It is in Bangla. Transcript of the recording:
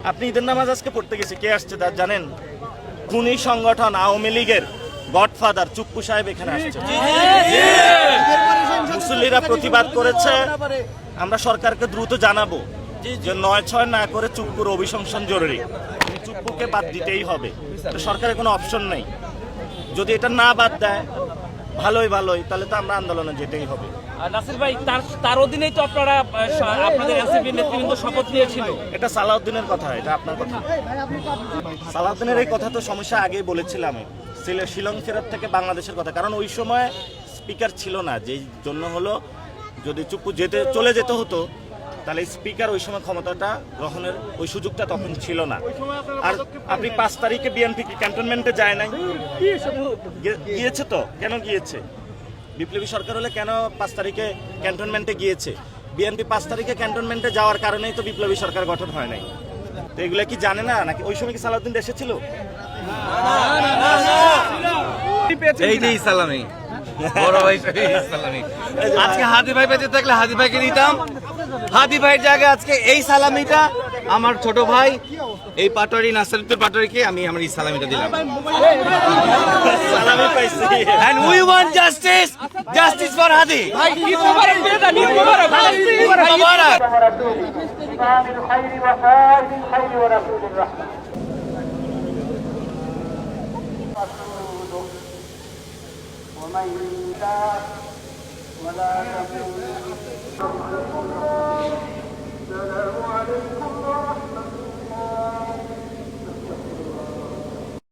আপনি ঈদের নামাজ আজকে পড়তে গেছে, কে আসছে তা জানেন? খুনি সংগঠন আওয়ামী লীগের গডফাদার চুপ্পু সাহেব এখানে আসছে। মুসল্লিরা প্রতিবাদ করেছে, আমরা সরকারকে দ্রুত জানাবো যে ৯/৬ না করে চুপ্পুর অভিশংসন জরুরি, চুপ্পুকে বাদ দিতেই হবে, সরকারের কোনো অপশন নেই। যদি এটা না বাদ দেয় ভালোই, তাহলে তো আমরা আন্দোলনে যেতেই হবে। নাসির ভাই, তার অধীনেই তো আপনারা আপনাদের এনসিপি নেতৃবৃন্দ শপথ নিয়েছিল। এটা সালাউদ্দিনের কথা, এটা আপনার কথা। সালাউদ্দিনের এই কথা তো সমস্যা আগেই বলেছিলাম, শিলং ফেরত থেকে বাংলাদেশের কথা। কারণ ওই সময় স্পিকার ছিল না, যেই জন্য হলো যদি চুপ্পু চলে যেতে হতো তাহলে স্পিকার ওই সময় ক্ষমতাটা গ্রহণের ওই সুযোগটা তখন ছিল না। আর আপনি ৫ তারিখে বিএনপি কি ক্যান্টনমেন্টে যায় নাই? গিয়েছে তো, কেন গিয়েছে? বিপ্লবী সরকার হলে কেন ৫ তারিখে ক্যান্টনমেন্টে গিয়েছে? বিএনপি ৫ তারিখে ক্যান্টনমেন্টে যাওয়ার কারণেই তো বিপ্লবী সরকার গঠন হয় নাই। তো এগুলা কি জানে না নাকি? ওই সময় কি সালাউদ্দিন দেশে ছিল? এইটাই ইসলামী বড় ভাই, ইসলামী। আজকে হাদি ভাই বেঁচে থাকলে হাদি ভাইকে দিতাম। হাদি ভাইয়ের জায়গায় আজকে এই সালামিটা আমার ছোট ভাই এই পাটোয়ারি নাসিরুদ্দিন পাটোয়ারিকে আমি আমার এই সালামিটা দিলাম। সালামি পাইছি। And we want justice, justice for Hadi. Mubarak. إمام الخير وفاعل الخير ورسول الرحمة رسوله ومن يطع ولا تموت. السلام عليكم ورحمة الله.